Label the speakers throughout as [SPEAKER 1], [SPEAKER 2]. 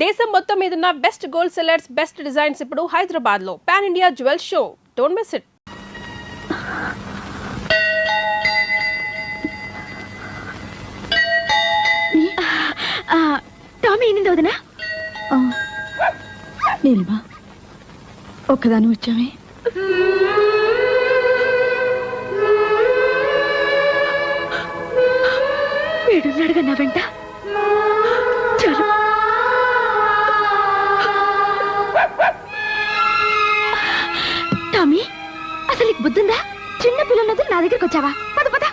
[SPEAKER 1] దేశం మొత్తం మీదున్న best gold sellers, best designs ఇప్పుడు హైదరాబాద్ లో pan India jewel show. Don't miss it.
[SPEAKER 2] Tommy ఏంది వదినా?
[SPEAKER 3] నీలిమా, ఒక్కదాని వచ్చామే.
[SPEAKER 2] వీడున్నాడుగా నా వెంట. చాలు. టామీ, అసలు నీకు బుద్ధుందా? చిన్న పిల్లలతో నా దగ్గరికి వచ్చావా? పద పద.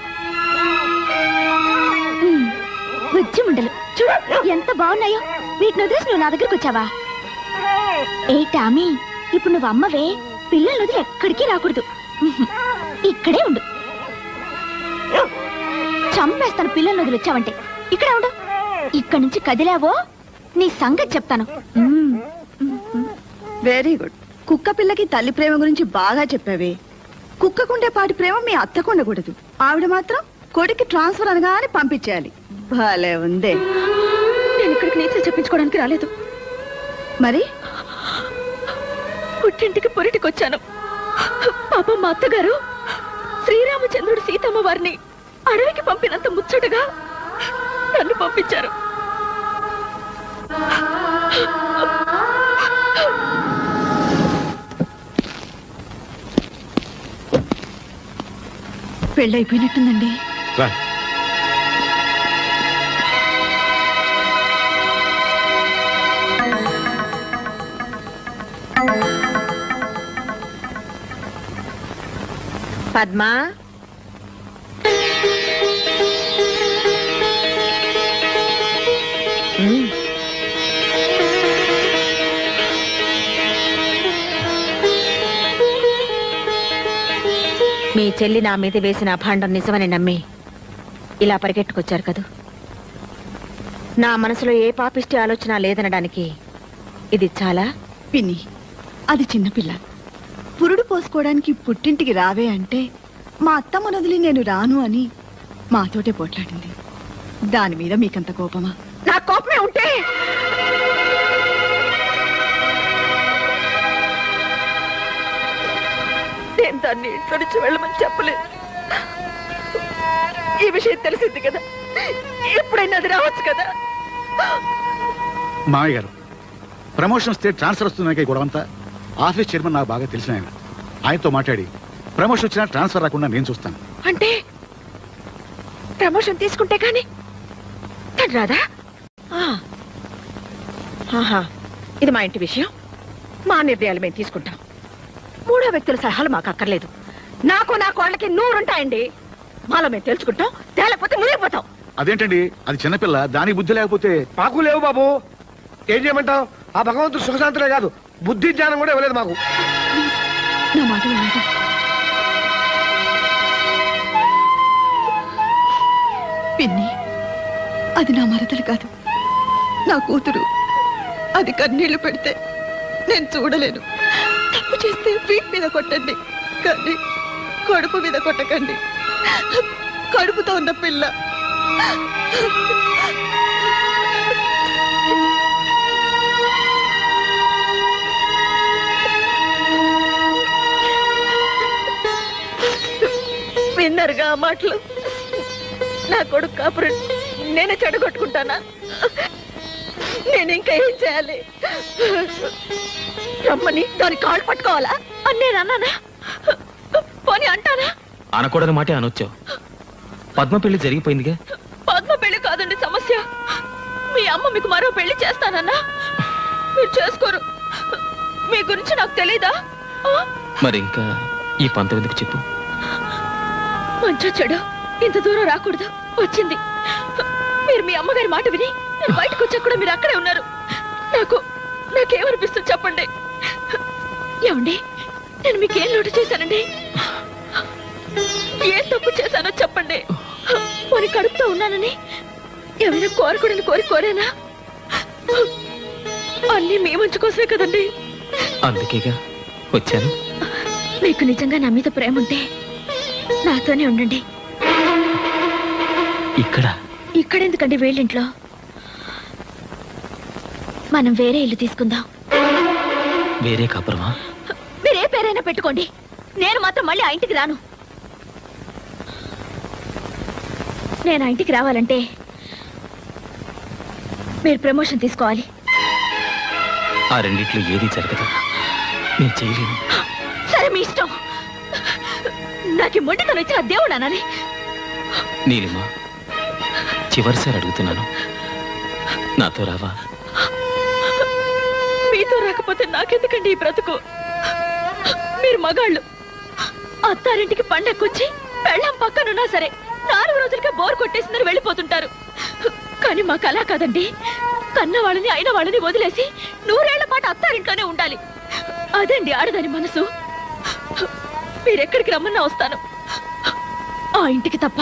[SPEAKER 2] వచ్చి ఉండలు చూడు ఎంత బాగున్నాయో. వీటిని వదిలేసి నువ్వు నా దగ్గరికి వచ్చావా? ఏ టామీ, ఇప్పుడు నువ్వు అమ్మవే, పిల్లలు వదిలి ఎక్కడికి రాకూడదు. ఇక్కడే ఉండు. చంపేస్తాను పిల్లలు వదిలి వచ్చావంటే. ఇక్కడే ఉండు. ఇక్కడి నుంచి కదిలావో నీ సంగతి చెప్తాను.
[SPEAKER 3] Very good. కుక్క పిల్లకి తల్లి ప్రేమ గురించి బాగా చెప్పావే. కుక్కకుండే పాటి ప్రేమ మీ అత్తకు ఉండకూడదు. ఆవిడ మాత్రం కొడుకు ట్రాన్స్ఫర్ అనగానే పంపించేయాలి. భలే ఉందే.
[SPEAKER 2] నేను ఇక్కడికి నీతో చెప్పించుకోవడానికి రాలేదు.
[SPEAKER 3] మరి
[SPEAKER 2] పుట్టింటికి పొరిటికి వచ్చాను. పాప మా అత్తగారు శ్రీరామచంద్రుడు సీతమ్మ వారిని అడవికి పంపినంత ముచ్చటగా నన్ను పంపించారు.
[SPEAKER 3] పెళ్ళైపోయినట్టుందండి.
[SPEAKER 4] పద్మా, మీ చెల్లి నా మీద వేసిన అభాండం నిజమని నమ్మి ఇలా పరిగెట్టుకొచ్చారు కదూ. నా మనసులో ఏ పాపిష్టి ఆలోచన లేదనడానికి ఇది చాలా.
[SPEAKER 3] పిన్ని, అది చిన్నపిల్ల. పురుడు పోసుకోవడానికి పుట్టింటికి రావే అంటే మా అత్తమ్మ వదిలి నేను రాను అని మాతోటే పోట్లాడింది. దాని మీద మీకంత కోపమా?
[SPEAKER 4] నా కోపమే ఉంటే నేను దాన్ని ఇంట్లో నుంచి వెళ్ళమని చెప్పలేదు. ఈ విషయం తెలిసింది కదా, ఎప్పుడైనా అది రావచ్చు కదా.
[SPEAKER 5] మామయ్య గారు, ప్రమోషన్ వస్తే ట్రాన్స్ఫర్ వస్తున్నాయి గొడవంతా. ఆఫీస్ చైర్మన్ నాకు బాగా తెలిసిన ఆయన. ఆయనతో మాట్లాడి ప్రమోషన్ వచ్చినా ట్రాన్స్ఫర్ రాకుండా నేను చూస్తాను.
[SPEAKER 4] అంటే ప్రమోషన్ తీసుకుంటే కానీ తను రాదా? ఇది మా ఇంటి విషయం. మా నిర్ణయాలు మేము తీసుకుంటాం. మూడో వ్యక్తుల సలహాలు మాకు అక్కర్లేదు. నాకు నా కోళ్ళకి 100 ఉంటాయండి. మాలో మేము తెలుసుకుంటాం, తేలేకపోతే మునిగిపోతాం.
[SPEAKER 5] అదేంటండి, అది చిన్నపిల్ల, దానికి బుద్ధి లేకపోతే.
[SPEAKER 6] మాకు లేవు బాబు. ఏం చేయమంటావు? ఆ భగవంతుడు సుఖశాంతులే కాదు, బుద్ధి జ్ఞానం కూడా ఇవ్వలేదు మాకు.
[SPEAKER 3] నా మాట వినండి. పిన్ని, అది నా మరదలు కాదు, నా కూతురు. అది కన్నీళ్లు పెడితే నేను చూడలేను. తప్పు చేస్తే వీటి మీద కొట్టండి, కానీ కడుపు మీద కొట్టకండి. కడుపుతో ఉన్న పిల్ల.
[SPEAKER 4] విన్నారుగా ఆ మాటలు? నా కొడుకు కాపురం నేనే చెడగొట్టుకుంటానా? నేను ఇంకా ఏం చేయాలి? రమ్మని దాని కాళ్ళు పట్టుకోవాలా అని నేను అన్నానా? పోనీ అంటానా?
[SPEAKER 7] అనకూడని మాట అనొచ్చావు. పద్మ పెళ్లి జరిగిపోయిందిగా.
[SPEAKER 4] పద్మ పెళ్లి కాదండి సమస్య. మీ అమ్మ మీకు మరో పెళ్లి చేస్తానన్నా మీరు చేసుకోరు. మీ గురించి నాకు తెలీదా?
[SPEAKER 7] మరి ఇంకా ఈ పంతం ఎందుకు చెప్పు?
[SPEAKER 4] మంచో చెడు ఇంత దూరం రాకూడదు వచ్చింది. మీరు మీ అమ్మగారి మాట విని నేను బయటకు వచ్చా కూడా మీరు అక్కడే ఉన్నారు. నాకేమనిపిస్తుంది చెప్పండి. ఏమండి, నేను మీకేం లోటు చేశానండి? ఏం తప్పు చేశానో చెప్పండి. మరి కడుపుతో ఉన్నానని ఏమైనా కోరకూడని కోరేనా? అన్నీ మీ మంచి కోసమే కదండి.
[SPEAKER 7] అందుకేగా వచ్చాను.
[SPEAKER 2] మీకు నిజంగా నా మీద ప్రేమ ఉంటే నాతోనే ఉండండి.
[SPEAKER 7] ఇక్కడ
[SPEAKER 2] ఇక్కడెందుకండి? వేళ్ళింట్లో మనం వేరే ఇల్లు తీసుకుందాం.
[SPEAKER 7] వేరే కాపురమా?
[SPEAKER 2] మీరే పేరైనా పెట్టుకోండి, నేను మాత్రం మళ్ళీ ఆ ఇంటికి రాను. నేను ఆ ఇంటికి రావాలంటే మీరు ప్రమోషన్ తీసుకోవాలి.
[SPEAKER 7] ఆ రెండిట్లో ఏది జరగదు, నేను చేయలేను.
[SPEAKER 2] సరే మీ ఇష్టం. నాకు ఈ మొండితనం ఇచ్చిన దేవుడు అనాలి.
[SPEAKER 7] నీలిమా, చివరిసారి అడుగుతున్నాను, నాతో రావా?
[SPEAKER 2] మీతో రాకపోతే నాకెందుకండి ఈ బ్రతుకు? మీరు మగాళ్ళు అత్తారింటికి పండక్కొచ్చి పెళ్ళం పక్కనున్నా సరే 4 రోజులకే బోర్ కొట్టేసిందని వెళ్ళిపోతుంటారు. కానీ మాకు అలా కాదండి. కన్న వాళ్ళని అయిన వాళ్ళని వదిలేసి 100 ఏళ్ల పాటు అత్తారింట్లోనే ఉండాలి. అదండి ఆడదాని మనసు. మీరెక్కడికి రమ్మన్నా వస్తాను, ఆ ఇంటికి తప్ప.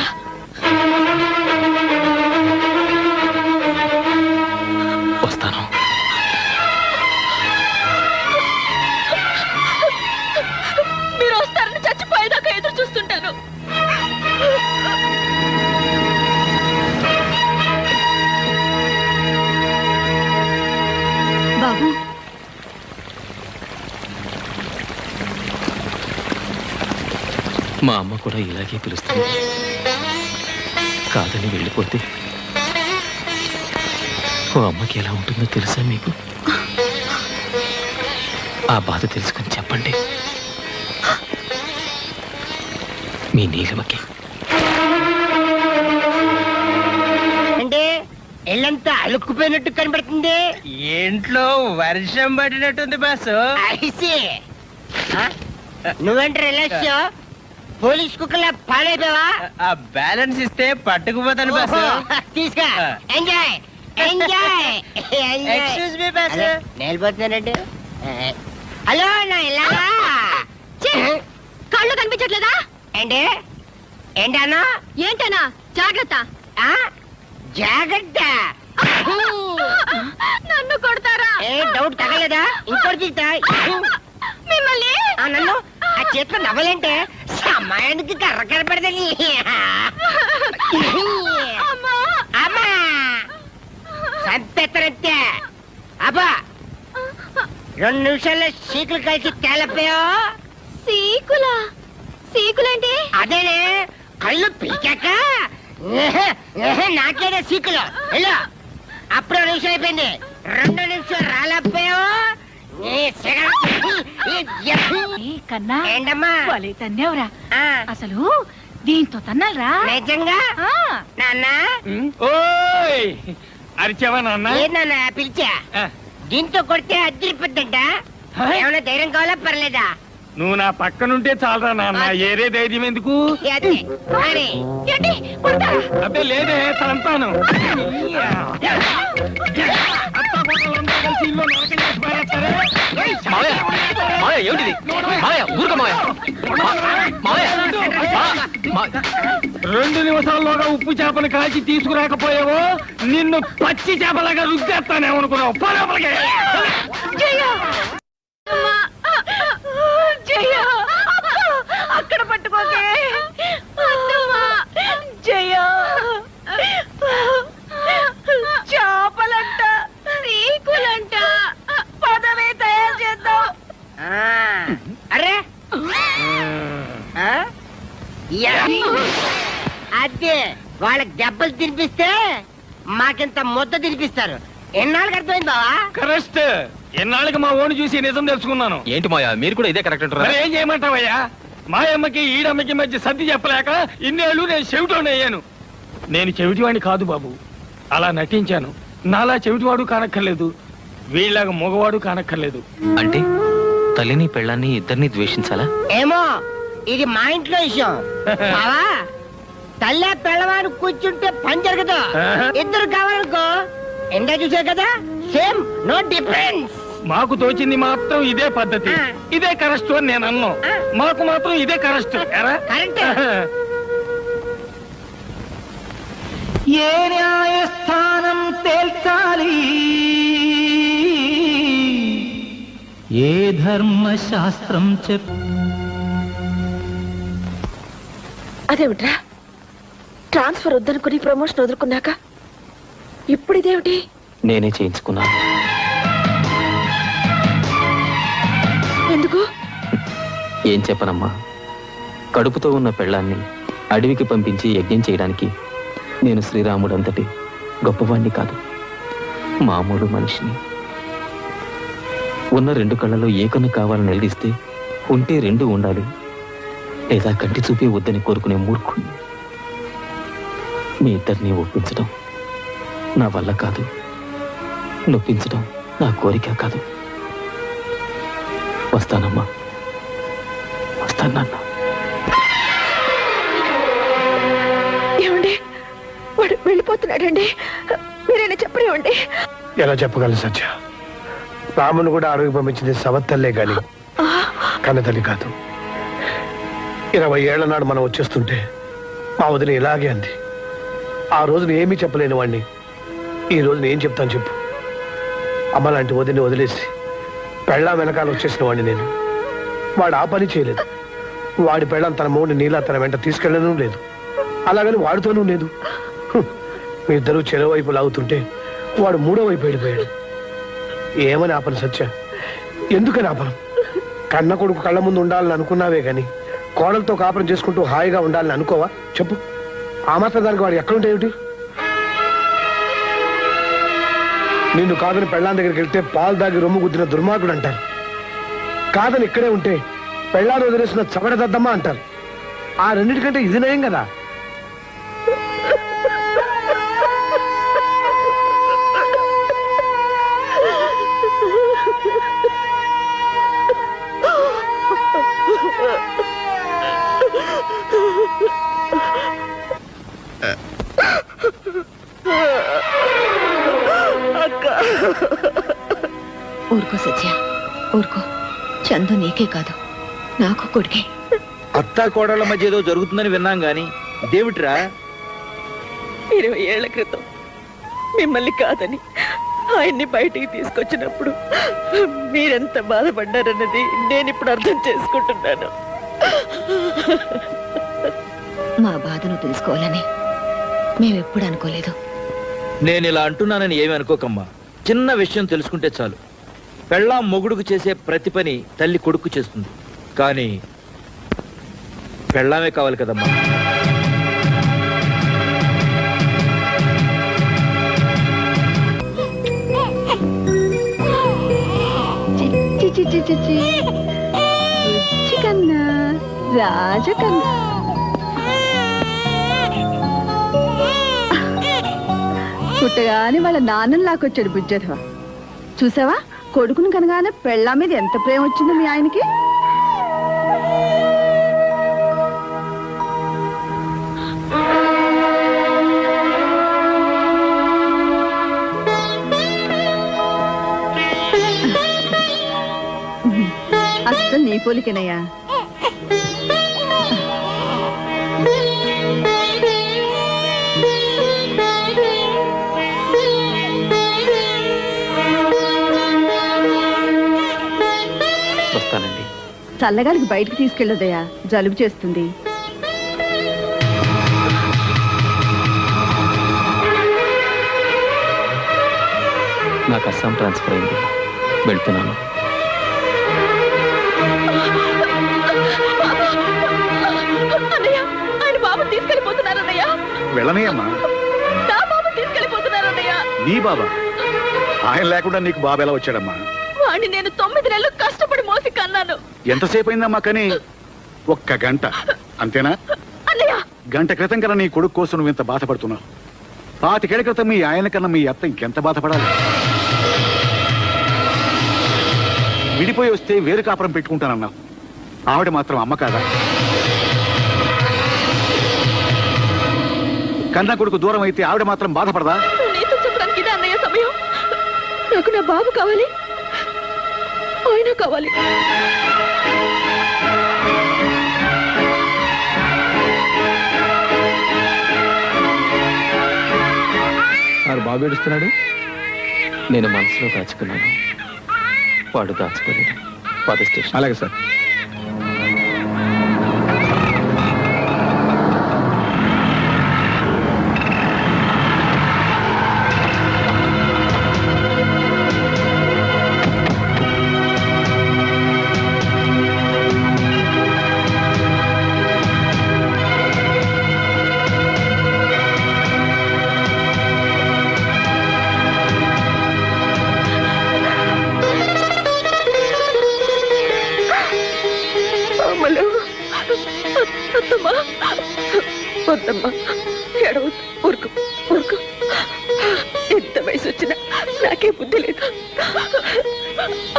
[SPEAKER 7] వస్తాను.
[SPEAKER 2] మీరు వస్తారని చచ్చిపోయేదాకా ఎదురు చూస్తుంటాను.
[SPEAKER 3] బాబు,
[SPEAKER 7] మా అమ్మ కూడా ఇలాగే పిలుస్తుంది. కాదని వెళ్ళిపోతే ఓ అమ్మకి ఎలా ఉంటుందో తెలుసా మీకు? ఆ బాధ తెలుసుకుని చెప్పండి మీ నీలిమకి.
[SPEAKER 8] అంటే ఇల్లంతా అలుక్కుపోయినట్టు కనబడుతుంది.
[SPEAKER 9] ఏంట్లో వర్షం పడినట్టుంది బాసు.
[SPEAKER 8] ఐసి నువ్వేంటి రిలాక్స్ పోలీస్ కుక్కలా పాడైపోయావా?
[SPEAKER 9] ఆ బ్యాలెన్స్ ఇస్తే పట్టుకుపోతాను బాసు.
[SPEAKER 8] తీసుకా enjoy enjoy
[SPEAKER 9] excuse me boss.
[SPEAKER 8] నేలిపోతున్నాడు. హలో నా ఇలాగా
[SPEAKER 2] కళ్ళు కనిపించట్లేదా?
[SPEAKER 8] ఏంటి ఏంటన్నా
[SPEAKER 2] ఏంటనా? జాగ్రత్త.
[SPEAKER 8] జాగ్రత్త.
[SPEAKER 2] నన్ను కొడతారా?
[SPEAKER 8] ఏ డౌట్ తగలేదా? ఇంకోటి తీస్తా.
[SPEAKER 2] మిమ్మల్ని
[SPEAKER 8] నన్ను ఆ చేతిలో నవ్వలేంటే సమయానికి కర్ర కనపడదని. అమ్మా సంపెత్తనంతే. అబ్బా 2 నిమిషాల్లో సీకులు కలిసి తేలపోయా.
[SPEAKER 2] సీకులా? సీకులేంటి?
[SPEAKER 8] అదేనే కళ్ళు పీకాక నాకేనే సీకులు. వెళ్ళు. అప్పుడు 2 నిమిషాలు అయిపోయింది. 2 నిమిషాలు రాలేకపోయావు.
[SPEAKER 4] కన్నా
[SPEAKER 8] ఏంటమ్మా
[SPEAKER 4] వాళ్ళే తన్నేవరా?
[SPEAKER 8] ఆ,
[SPEAKER 4] అసలు దీంతో తన్నాలరా?
[SPEAKER 8] నిజంగా నాన్న
[SPEAKER 9] ఓయ్ అరిచావా నాన్న?
[SPEAKER 8] ఏందన్న పిలిచా? దీంతో కొడితే అద్దరిపోద్దంట. ఏమైనా ధైర్యం కావాలా పర్లేదా?
[SPEAKER 9] నువ్వు నా పక్కనుంటే చాలరా నాన్న, ఏరే ధైర్యం ఎందుకు?
[SPEAKER 8] అదే మరి.
[SPEAKER 2] ఏంటి? కొడతారా?
[SPEAKER 9] అబ్బే లేదే, తంతాను.
[SPEAKER 7] మావయ్య, మావయ్య ఏమిటిది? మావయ్య ఊరుకో మావయ్య. మావయ్య,
[SPEAKER 9] 2 నిమిషాల్లోగా ఉప్పు చేపను కాల్చి తీసుకురాకపోయావో నిన్ను పచ్చి చేపలాగా రుద్దేస్తానేమనుకున్నావు. పోరాపలకే
[SPEAKER 2] జయ! అమ్మా! జయ! అక్కడ పట్టుకోకే. అత్తమ్మా! జయ! చేపలంట, సీకులంట, పదవే తయారు చేద్దాం.
[SPEAKER 8] అరే అదే వాళ్ళకి దెబ్బలు తినిపిస్తే మాకింత ముద్ద తినిపిస్తారు. ఎన్నాళ్ళకి అర్థమైంది బావా?
[SPEAKER 9] కరెక్ట్. ఎన్నాళ్ళకి మా ఓని చూసి నిజం తెలుసుకున్నాను.
[SPEAKER 7] ఏంటి మావయ్య మీరు కూడా ఇదే కరెక్ట్ అంటారా?
[SPEAKER 9] మరి ఏం చేయమంటావయ్యా? మాయమ్మకి ఈడమ్మకి మధ్య సర్ది చెప్పలేక ఇన్నేళ్ళు నేను చెవిటోని అయ్యాను. నేను చెవిటివాడిని కాదు బాబు, అలా నటించాను. నాలా చెవిటివాడు కానక్కర్లేదు, వీళ్ళగా మగవాడు కానక్కర్లేదు.
[SPEAKER 7] అంటే తల్లిని పెళ్ళాన్ని ఇద్దరిని ద్వేషించాలా?
[SPEAKER 8] ఏమో ఇది మా ఇంట్లో విషయం బావా. తల్లి పిల్లవాడు కూర్చుంటే పని జరగదు. ఇద్దరు కావాలనుకో ఎండా చూసే కదా, సేమ్ నో డిఫరెన్స్.
[SPEAKER 9] మాకు తోచింది మాత్రం ఇదే పద్ధతి, ఇదే కరెక్ట్ అని నేను అన్నాను. మాకు మాత్రం ఇదే కరెక్ట్.
[SPEAKER 8] కరెక్ట్.
[SPEAKER 10] ఏ న్యాయస్థానం తేల్చాలి, ఏ ధర్మశాస్త్రం
[SPEAKER 4] అదేమిట్రా, ట్రాన్స్ఫర్ వద్దనుకుని ప్రమోషన్ వదులుకున్నాక ఇప్పుడు ఇదేమిటి?
[SPEAKER 7] నేనే చేయించుకున్నాను. ఏం చెప్పనమ్మా, కడుపుతో ఉన్న పెళ్ళాన్ని అడవికి పంపించి యజ్ఞం చేయడానికి నేను శ్రీరాముడంతటి గొప్పవాణ్ణి కాదు, మామూలు మనిషిని. ఉన్న 2 కళ్ళలో ఏ కన్ను కావాలని నిలదీస్తే ఉంటే 2 ఉండాలి, లేదా కంటి చూపే వద్దని కోరుకునే మూర్ఖుణ్ణి. మీ ఇద్దరిని ఒప్పించడం నా వల్ల కాదు, నొప్పించడం నా కోరిక కాదు. వస్తానమ్మా, వస్తాను నాన్న.
[SPEAKER 3] ఏమండి, వాడు వెళ్ళిపోతున్నాడండి. మీరైనా చెప్పనివ్వండి.
[SPEAKER 6] ఎలా చెప్పగలను సత్య? రాముని కూడా అడవికి పంపించింది సవత్తల్లే గాని కన్నతల్లి కాదు. 20 ఏళ్ల నాడు మనం వచ్చేస్తుంటే మా వదిన ఇలాగే అంది. ఆ రోజున ఏమీ చెప్పలేని వాడిని ఈ రోజున ఏం చెప్తాను చెప్పు? అమ్మ లాంటి వదిని వదిలేసి పెళ్ళాం వెనకాల వచ్చేసిన వాడిని నేను. వాడు ఆ పని చేయలేదు. వాడి పెళ్ళాం తన మూడిని నీలా తన వెంట తీసుకెళ్ళడం లేదు, అలాగని వాడితోనూ లేదు. మీ ఇద్దరు చెరో వైపు లాగుతుంటే వాడు 3వ వైపు వెళ్ళిపోయాడు. ఏమని ఆపను సత్య? ఎందుకని ఆపను? కన్న కొడుకు కళ్ళ ముందు ఉండాలని అనుకున్నావే గాని కోడలతో కాపురం చేసుకుంటూ హాయిగా ఉండాలని అనుకోవా చెప్పు? ఆ మాత్రం దానికి వాడు ఎక్కడుంటే ఏమిటి? నిన్ను కాదని పెళ్ళాం దగ్గరికి వెళ్తే పాలు దాగి రొమ్ము గుద్దిన దుర్మార్గుడు అంటారు. కాదని ఇక్కడే ఉంటే పెళ్ళాన్ని వదిలేసిన చవడదద్దమ్మా అంటారు. ఆ రెండింటికంటే ఇది నయం కదా.
[SPEAKER 3] ఊరుకో సత్య, ఊరుకో. చందు నీకే కాదు, నాకు కొడుకే.
[SPEAKER 10] అత్త కోడళ్ళ మధ్య ఏదో జరుగుతుందని విన్నాం గాని దేవుట్రా
[SPEAKER 3] 20 ఏళ్ల క్రితం మిమ్మల్ని కాదని ఆయన్ని బయటికి తీసుకొచ్చినప్పుడు మీరెంత బాధపడ్డారన్నది నేను ఇప్పుడు అర్థం చేసుకుంటున్నాను. మా బాధను తెలుసుకోవాలని మేమెప్పుడు అనుకోలేదు.
[SPEAKER 10] నేను ఇలా అంటున్నానని ఏమి అనుకోకమ్మా. చిన్న విషయం తెలుసుకుంటే చాలు. పెళ్ళాం మొగుడుకు చేసే ప్రతి పని తల్లి కొడుకు చేస్తుంది, కానీ పెళ్ళామే కావాలి కదమ్మా.
[SPEAKER 3] కన్నా రాజకన్నా పుట్టగానే వాళ్ళ నాన్నని లాకొచ్చాడు బుజ్జధవ. చూసావా, కొడుకును కనగానే పెళ్ళా మీద ఎంత ప్రేమ వచ్చిందో మీ ఆయనకి. అసలు నీ పోలికేనయ్యా.
[SPEAKER 7] వస్తానండి.
[SPEAKER 3] చల్లగాలికి బయటకు తీసుకెళ్ళదయ్యా, జలుబు చేస్తుంది.
[SPEAKER 7] నాకు అస్సాం ట్రాన్స్ఫర్ అయింది, వెళ్తున్నాను.
[SPEAKER 3] ఆయన బాబు తీసుకెళ్ళిపోతున్నారన్నయ్య.
[SPEAKER 5] వెళ్ళనీయమ్మా.
[SPEAKER 3] నా బాబు తీసుకెళ్ళిపోతున్నారన్నయ్య.
[SPEAKER 5] నీ బాబా? ఆయన లేకుండా నీకు బాబు ఎలా వచ్చాడమ్మా?
[SPEAKER 3] వాడిని నేను 9 నెలలు కష్టపడి మోసి కన్నాను.
[SPEAKER 5] ఎంతసేపు అయిందమ్మా? కానీ 1 గంట అంతేనా?
[SPEAKER 3] అన్నయ్య,
[SPEAKER 5] గంట క్రితం కన్నా నీ కొడుకు కోసం నువ్వు ఇంత బాధపడుతున్నావు. 25 ఏళ్ల క్రితం మీ ఆయన కన్నా మీ అత్త ఇంకెంత బాధపడాలి? విడిపోయి వస్తే వేరు కాపురం పెట్టుకుంటానన్నావు. ఆవిడ మాత్రం అమ్మ కాదా? కన్నా కొడుకు దూరం అయితే ఆవిడ మాత్రం బాధపడదా?
[SPEAKER 3] నీతో చెప్పడానికి ఇదే అన్నయ్య సమయం. నాకు నా బాబు కావాలి, ఆయన కావాలి.
[SPEAKER 7] బాబు ఏడుస్తున్నాడు. నేను మనసులో దాచుకున్నాను, వాడు దాచుకోలేడు. పాత స్టేషన్.
[SPEAKER 5] అలాగే సార్.
[SPEAKER 3] కాదమ్మా, ఏడవద్దు, ఊరుకు ఊరుకు. ఎంత వయసు వచ్చినా నాకే బుద్ధి లేదు.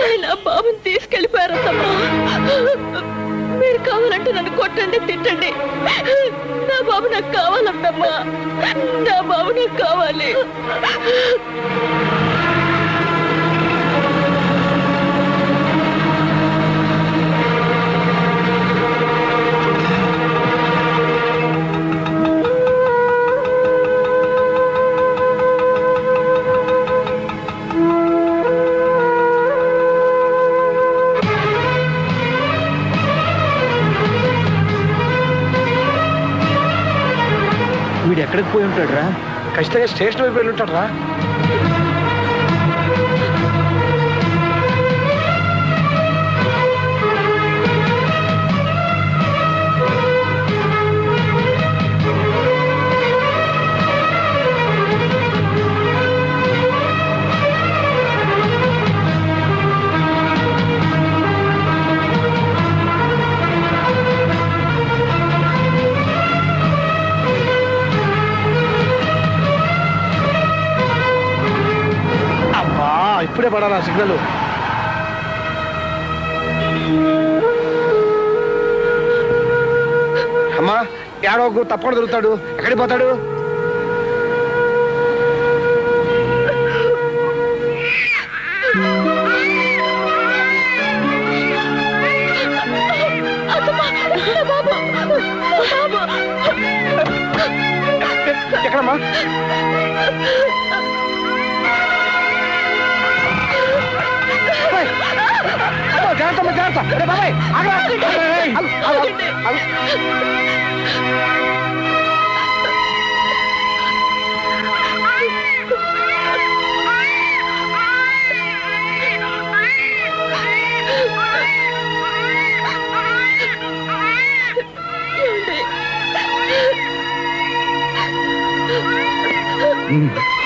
[SPEAKER 3] ఆయన బాబుని తీసుకెళ్ళిపోయారమ్మా. మీరు కావాలంటే నన్ను కొట్టండి, తిట్టండి. నా బాబు నాకు కావాలమ్మా, నా బాబు నాకు కావాలి.
[SPEAKER 10] వీడు ఎక్కడికి పోయి ఉంటాడు రా?
[SPEAKER 6] ఖచ్చితంగా స్టేషన్ వైపు వెళ్ళి ఉంటాడు రా. ఇప్పుడే పడాలా సిగ్నల్. అమ్మా ఏడవకు, తప్పకుండా దొరుకుతాడు. ఎక్కడికి పోతాడు? ఎక్కడమ్మా? జాగ్రత్త జాగ్రత్త. అరే బాబాయ్
[SPEAKER 3] ఏమండి?